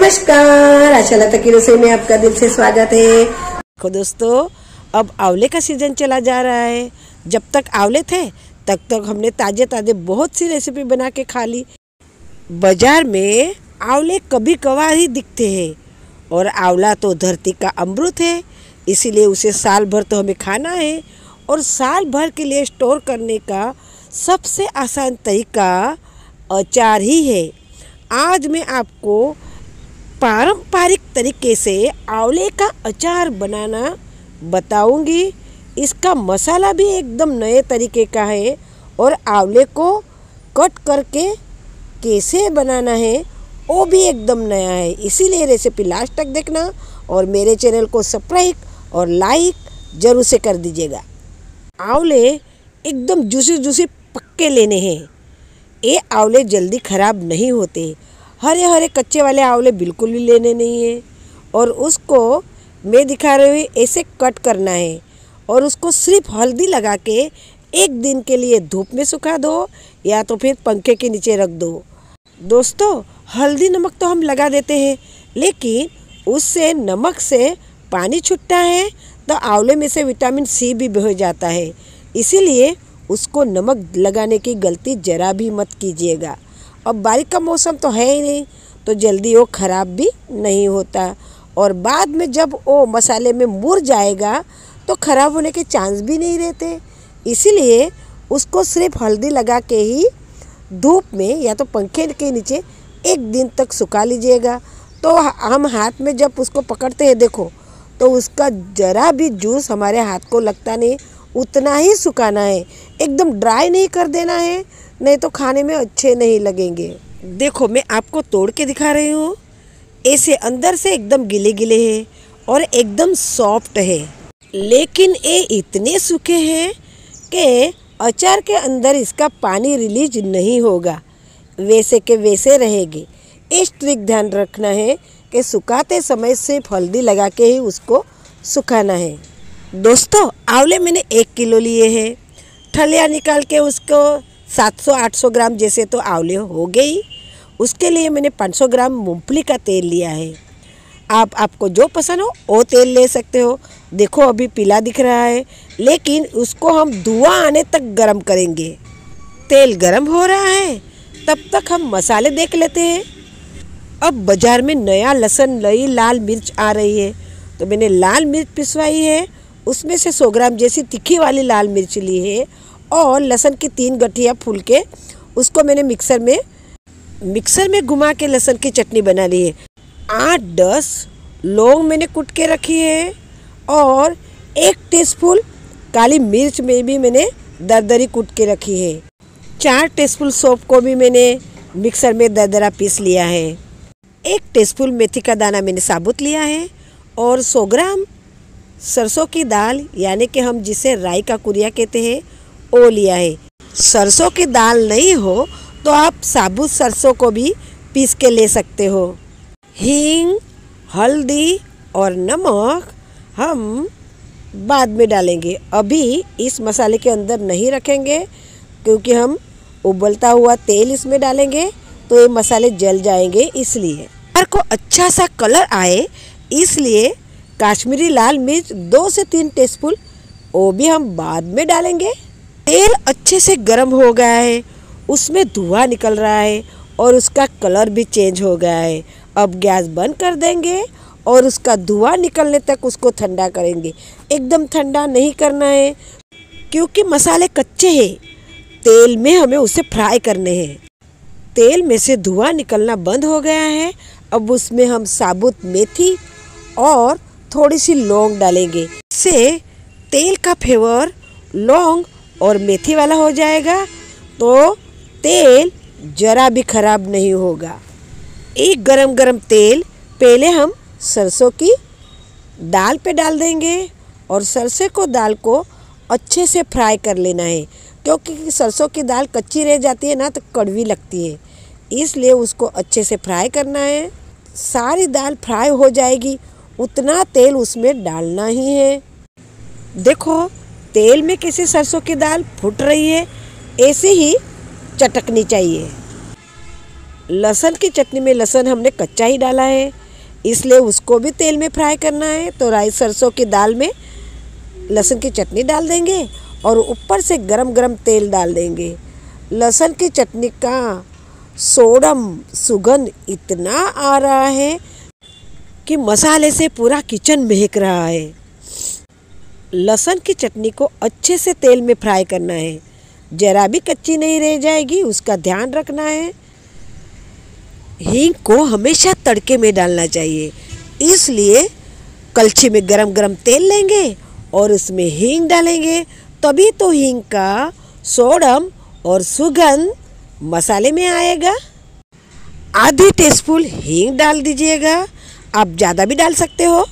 नमस्कार, आशा लता की रसोई में आपका दिल से स्वागत है। देखो दोस्तों, अब आंवले का सीजन चला जा रहा है। जब तक आंवले थे तब तक हमने ताजे ताजे बहुत सी रेसिपी बना के खा ली। बाजार में आंवले कभी कभार ही दिखते हैं और आंवला तो धरती का अमृत है, इसीलिए उसे साल भर तो हमें खाना है। और साल भर के लिए स्टोर करने का सबसे आसान तरीका अचार ही है। आज मैं आपको पारंपरिक तरीके से आंवले का अचार बनाना बताऊंगी। इसका मसाला भी एकदम नए तरीके का है और आंवले को कट करके कैसे बनाना है वो भी एकदम नया है। इसीलिए रेसिपी लास्ट तक देखना और मेरे चैनल को सब्सक्राइब और लाइक ज़रूर से कर दीजिएगा। आंवले एकदम जूसी पक्के लेने हैं। ये आंवले जल्दी ख़राब नहीं होते। हरे हरे कच्चे वाले आंवले बिल्कुल भी लेने नहीं है और उसको मैं दिखा रही हूँ ऐसे कट करना है और उसको सिर्फ हल्दी लगा के एक दिन के लिए धूप में सुखा दो या तो फिर पंखे के नीचे रख दो। दोस्तों, हल्दी नमक तो हम लगा देते हैं, लेकिन उससे नमक से पानी छूटता है तो आंवले में से विटामिन सी भी बह जाता है। इसीलिए उसको नमक लगाने की गलती ज़रा भी मत कीजिएगा। अब बारिश का मौसम तो है ही नहीं, तो जल्दी वो ख़राब भी नहीं होता और बाद में जब वो मसाले में मुड़ जाएगा तो ख़राब होने के चांस भी नहीं रहते। इसीलिए उसको सिर्फ हल्दी लगा के ही धूप में या तो पंखे के नीचे एक दिन तक सुखा लीजिएगा। तो हम हाथ में जब उसको पकड़ते हैं देखो, तो उसका ज़रा भी जूस हमारे हाथ को लगता नहीं। उतना ही सुखाना है, एकदम ड्राई नहीं कर देना है, नहीं तो खाने में अच्छे नहीं लगेंगे। देखो, मैं आपको तोड़ के दिखा रही हूँ। ऐसे अंदर से एकदम गिले गिले हैं और एकदम सॉफ्ट है, लेकिन ये इतने सूखे हैं कि अचार के अंदर इसका पानी रिलीज नहीं होगा, वैसे के वैसे रहेंगे। इस ट्रिक ध्यान रखना है कि सुखाते समय सिर्फ हल्दी लगा के ही उसको सुखाना है। दोस्तों, आंवले मैंने 1 किलो लिए हैं। ठलिया निकाल के उसको 700-800 ग्राम जैसे तो आंवले हो गई। उसके लिए मैंने 500 ग्राम मूंगफली का तेल लिया है। आपको जो पसंद हो वो तेल ले सकते हो। देखो, अभी पीला दिख रहा है, लेकिन उसको हम धुआं आने तक गरम करेंगे। तेल गरम हो रहा है, तब तक हम मसाले देख लेते हैं। अब बाज़ार में नया लहसुन, नई लाल मिर्च आ रही है, तो मैंने लाल मिर्च पिसवाई है। उसमें से 100 ग्राम जैसी तीखी वाली लाल मिर्च ली है और लहसुन की 3 गठिया फूल के उसको मैंने मिक्सर में घुमा के लहसुन की चटनी बना ली है। 8-10 लौंग मैंने कूट के रखी है और 1 टीस्पून काली मिर्च में भी मैंने दरदरी कूट के रखी है। 4 टीस्पून सौंफ को भी मैंने मिक्सर में दरदरा पीस लिया है। 1 टीस्पून मेथी का दाना मैंने साबुत लिया है और 100 ग्राम सरसों की दाल, यानी कि हम जिसे राई का कुरिया कहते हैं, वो लिया है। सरसों की दाल नहीं हो तो आप साबुत सरसों को भी पीस के ले सकते हो। हींग, हल्दी और नमक हम बाद में डालेंगे, अभी इस मसाले के अंदर नहीं रखेंगे, क्योंकि हम उबलता हुआ तेल इसमें डालेंगे तो ये मसाले जल जाएंगे। इसलिए अचार को अच्छा सा कलर आए, इसलिए काश्मीरी लाल मिर्च 2 से 3 टीस्पून वो भी हम बाद में डालेंगे। तेल अच्छे से गर्म हो गया है, उसमें धुआं निकल रहा है और उसका कलर भी चेंज हो गया है। अब गैस बंद कर देंगे और उसका धुआं निकलने तक उसको ठंडा करेंगे। एकदम ठंडा नहीं करना है, क्योंकि मसाले कच्चे हैं। तेल में हमें उसे फ्राई करने हैं। तेल में से धुआं निकलना बंद हो गया है। अब उसमें हम साबुत मेथी और थोड़ी सी लौंग डालेंगे। इससे तेल का फ्लेवर लौंग और मेथी वाला हो जाएगा, तो तेल ज़रा भी ख़राब नहीं होगा। एक गरम तेल पहले हम सरसों की दाल पे डाल देंगे और सरसों को दाल को अच्छे से फ्राई कर लेना है, क्योंकि सरसों की दाल कच्ची रह जाती है ना तो कड़वी लगती है, इसलिए उसको अच्छे से फ्राई करना है। सारी दाल फ्राई हो जाएगी, उतना तेल उसमें डालना ही है। देखो, तेल में कैसे सरसों की दाल फूट रही है, ऐसे ही चटकनी चाहिए। लहसुन की चटनी में लहसुन हमने कच्चा ही डाला है। इसलिए उसको भी तेल में फ्राई करना है। तो राई सरसों की दाल में लहसुन की चटनी डाल देंगे और ऊपर से गरम गरम तेल डाल देंगे। लहसुन की चटनी का सोडम सुगंध इतना आ रहा है कि मसाले से पूरा किचन महक रहा है। लहसुन की चटनी को अच्छे से तेल में फ्राई करना है, जरा भी कच्ची नहीं रह जाएगी, उसका ध्यान रखना है। हींग को हमेशा तड़के में डालना चाहिए, इसलिए कलछी में गरम गरम तेल लेंगे और उसमें हींग डालेंगे, तभी तो हींग का सोडम और सुगंध मसाले में आएगा। आधी टीस्पून हींग डाल दीजिएगा, आप ज़्यादा भी डाल सकते हो।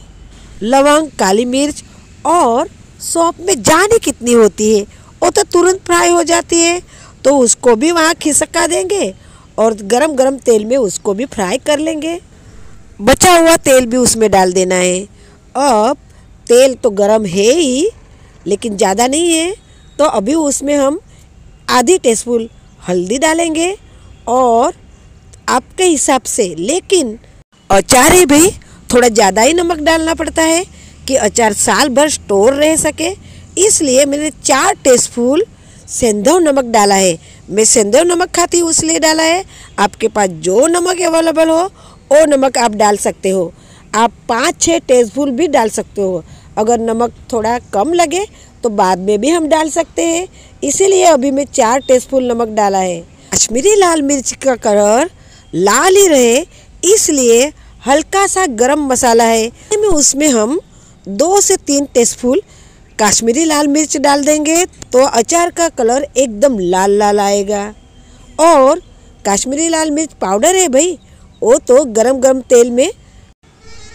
लौंग, काली मिर्च और सौंफ में जाने कितनी होती है, वो तो तुरंत फ्राई हो जाती है, तो उसको भी वहाँ खिसका देंगे और गरम गरम तेल में उसको भी फ्राई कर लेंगे। बचा हुआ तेल भी उसमें डाल देना है। अब तेल तो गरम है ही, लेकिन ज़्यादा नहीं है, तो अभी उसमें हम आधी टीस्पून हल्दी डालेंगे और आपके हिसाब से, लेकिन अचार है भाई, थोड़ा ज़्यादा ही नमक डालना पड़ता है कि अचार साल भर स्टोर रह सके, इसलिए मैंने 4 टीस्पून सेंधव नमक डाला है। मैं सेंधव नमक खाती हूँ इसलिए डाला है। आपके पास जो नमक अवेलेबल हो वो नमक आप डाल सकते हो। आप 5-6 टीस्पून भी डाल सकते हो। अगर नमक थोड़ा कम लगे तो बाद में भी हम डाल सकते हैं, इसीलिए अभी मैं 4 टीस्पून नमक डाला है। कश्मीरी लाल मिर्च का कलर लाल ही रहे, इसलिए हल्का सा गरम मसाला है, उसमें हम 2 से 3 टीस्पून कश्मीरी लाल मिर्च डाल देंगे, तो अचार का कलर एकदम लाल लाल आएगा। और कश्मीरी लाल मिर्च पाउडर है भाई, वो तो गरम गरम तेल में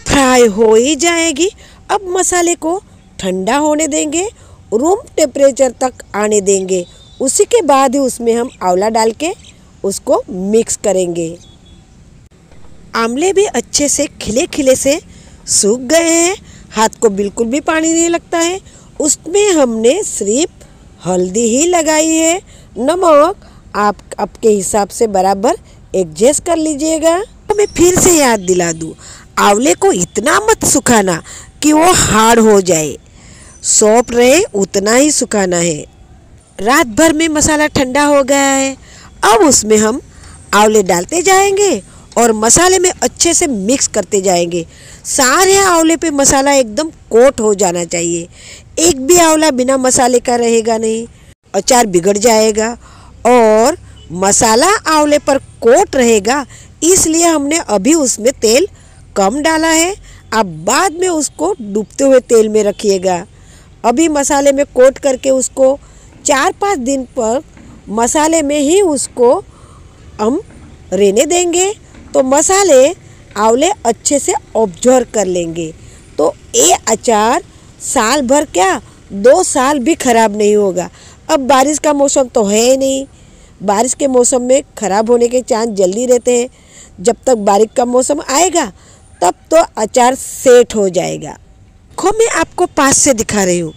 फ्राई हो ही जाएगी। अब मसाले को ठंडा होने देंगे, रूम टेम्परेचर तक आने देंगे, उसी के बाद ही उसमें हम आंवला डाल के उसको मिक्स करेंगे। आंवले भी अच्छे से खिले खिले से सूख गए हैं, हाथ को बिल्कुल भी पानी नहीं लगता है। उसमें हमने सिर्फ हल्दी ही लगाई है, नमक आप आपके हिसाब से बराबर एडजस्ट कर लीजिएगा। तो मैं फिर से याद दिला दूँ, आंवले को इतना मत सुखाना कि वो हार्ड हो जाए, सॉफ्ट रहे उतना ही सुखाना है। रात भर में मसाला ठंडा हो गया है, अब उसमें हम आंवले डालते जाएंगे और मसाले में अच्छे से मिक्स करते जाएंगे। सारे आंवले पे मसाला एकदम कोट हो जाना चाहिए, एक भी आंवला बिना मसाले का रहेगा नहीं, अचार बिगड़ जाएगा। और मसाला आंवले पर कोट रहेगा, इसलिए हमने अभी उसमें तेल कम डाला है। आप बाद में उसको डूबते हुए तेल में रखिएगा। अभी मसाले में कोट करके उसको 4-5 दिन पर मसाले में ही उसको हम रहने देंगे, तो मसाले आंवले अच्छे से ऑब्जर्व कर लेंगे, तो ये अचार साल भर क्या 2 साल भी ख़राब नहीं होगा। अब बारिश का मौसम तो है नहीं, बारिश के मौसम में ख़राब होने के चांस जल्दी रहते हैं। जब तक बारिश का मौसम आएगा तब तो अचार सेट हो जाएगा। देखो मैं आपको पास से दिखा रही हूँ,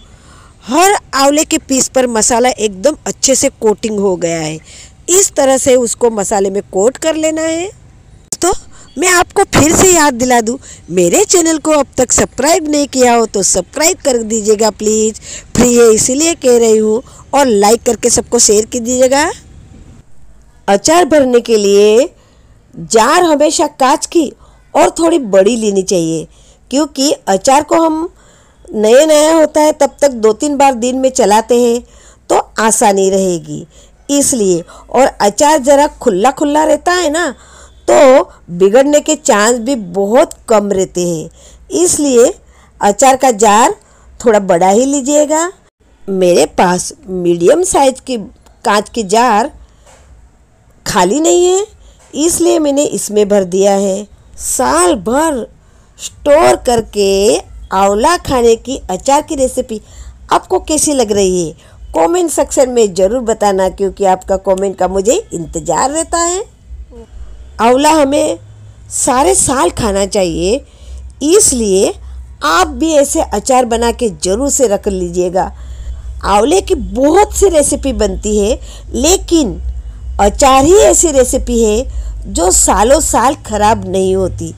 हर आंवले के पीस पर मसाला एकदम अच्छे से कोटिंग हो गया है। इस तरह से उसको मसाले में कोट कर लेना है। तो मैं आपको फिर से याद दिला दूँ, मेरे चैनल को अब तक सब्सक्राइब नहीं किया हो तो सब्सक्राइब कर दीजिएगा प्लीज़, फ्री है इसीलिए कह रही हूँ, और लाइक करके सबको शेयर कर दीजिएगा। अचार भरने के लिए जार हमेशा कांच की और थोड़ी बड़ी लेनी चाहिए, क्योंकि अचार को हम नया नया होता है तब तक 2-3 बार दिन में चलाते हैं तो आसानी रहेगी इसलिए। और अचार ज़रा खुला खुला रहता है ना, तो बिगड़ने के चांस भी बहुत कम रहते हैं, इसलिए अचार का जार थोड़ा बड़ा ही लीजिएगा। मेरे पास मीडियम साइज की कांच की जार खाली नहीं है, इसलिए मैंने इसमें भर दिया है। साल भर स्टोर करके आंवला खाने की अचार की रेसिपी आपको कैसी लग रही है, कमेंट सेक्शन में ज़रूर बताना, क्योंकि आपका कमेंट का मुझे इंतज़ार रहता है। आंवला हमें सारे साल खाना चाहिए, इसलिए आप भी ऐसे अचार बना के ज़रूर से रख लीजिएगा। आंवले की बहुत सी रेसिपी बनती है, लेकिन अचार ही ऐसी रेसिपी है जो सालों साल खराब नहीं होती।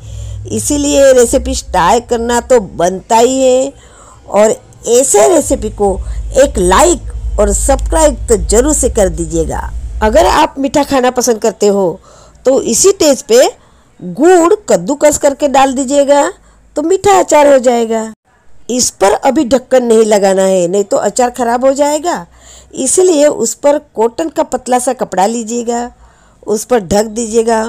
इसीलिए रेसिपी स्टार्ट करना तो बनता ही है। और ऐसे रेसिपी को एक लाइक और सब्सक्राइब तो जरूर से कर दीजिएगा। अगर आप मीठा खाना पसंद करते हो तो इसी टेस्ट पे गुड़ कद्दूकस करके डाल दीजिएगा तो मीठा अचार हो जाएगा। इस पर अभी ढक्कन नहीं लगाना है, नहीं तो अचार खराब हो जाएगा। इसलिए उस पर कॉटन का पतला सा कपड़ा लीजिएगा, उस पर ढक दीजिएगा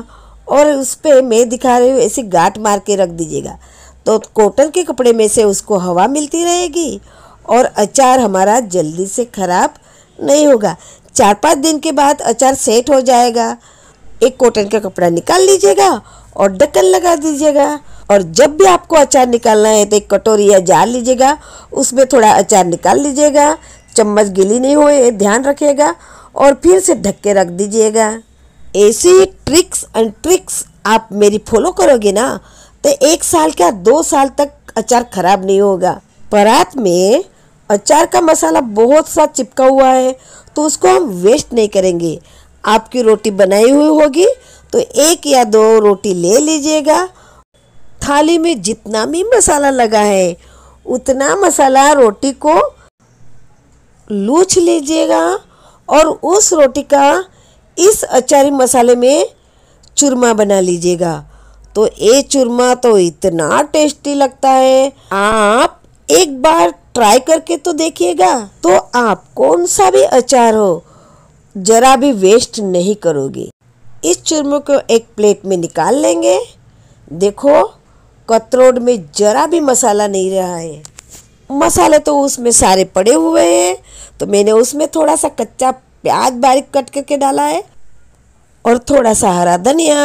और उस पर मैं दिखा रही हूँ ऐसी गांठ मार के रख दीजिएगा। तो कॉटन के कपड़े में से उसको हवा मिलती रहेगी और अचार हमारा जल्दी से खराब नहीं होगा। 4-5 दिन के बाद अचार सेट हो जाएगा। एक कॉटन का कपड़ा निकाल लीजिएगा और ढक्कन लगा दीजिएगा। और जब भी आपको अचार निकालना है तो एक कटोरी या जार लीजिएगा, उसमें थोड़ा अचार निकाल लीजिएगा, चम्मच गीली नहीं हो ये ध्यान रखिएगा और फिर से ढक के रख दीजिएगा। ऐसी ट्रिक्स एंड ट्रिक्स आप मेरी फॉलो करोगे ना तो 1 साल क्या 2 साल तक अचार खराब नहीं होगा। परात में अचार का मसाला बहुत सा चिपका हुआ है तो उसको हम वेस्ट नहीं करेंगे। आपकी रोटी बनाई हुई होगी तो 1 या 2 रोटी ले लीजिएगा। थाली में जितना भी मसाला लगा है उतना मसाला रोटी को लूच लीजिएगा और उस रोटी का इस अचारी मसाले में चूरमा बना लीजिएगा। तो ये चूरमा तो इतना टेस्टी लगता है, आप एक बार ट्राई करके तो देखिएगा। तो आप कौन सा भी अचार हो जरा भी वेस्ट नहीं करोगे। इस चूरमे को एक प्लेट में निकाल लेंगे। देखो कतरोड़ में जरा भी मसाला नहीं रहा है, मसाले तो उसमें सारे पड़े हुए हैं। तो मैंने उसमें थोड़ा सा कच्चा प्याज बारीक कट करके डाला है और थोड़ा सा हरा धनिया।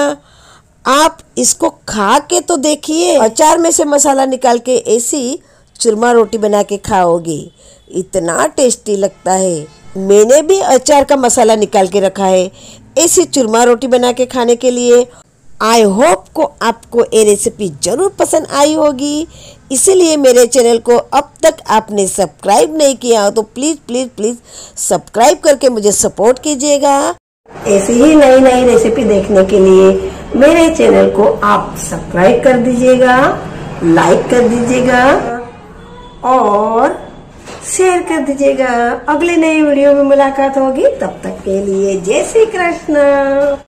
आप इसको खा के तो देखिए, अचार में से मसाला निकाल के ऐसी चूरमा रोटी बना के खाओगे, इतना टेस्टी लगता है। मैंने भी अचार का मसाला निकाल के रखा है ऐसी चूरमा रोटी बना के खाने के लिए। आई होप को आपको ये रेसिपी ज़रूर पसंद आई होगी। इसीलिए मेरे चैनल को अब तक आपने सब्सक्राइब नहीं किया हो तो प्लीज़ प्लीज़ प्लीज़ सब्सक्राइब करके मुझे सपोर्ट कीजिएगा। ऐसी ही नई नई रेसिपी देखने के लिए मेरे चैनल को आप सब्सक्राइब कर दीजिएगा, लाइक कर दीजिएगा और शेयर कर दीजिएगा। अगले नए वीडियो में मुलाकात होगी, तब तक के लिए जय श्री कृष्ण।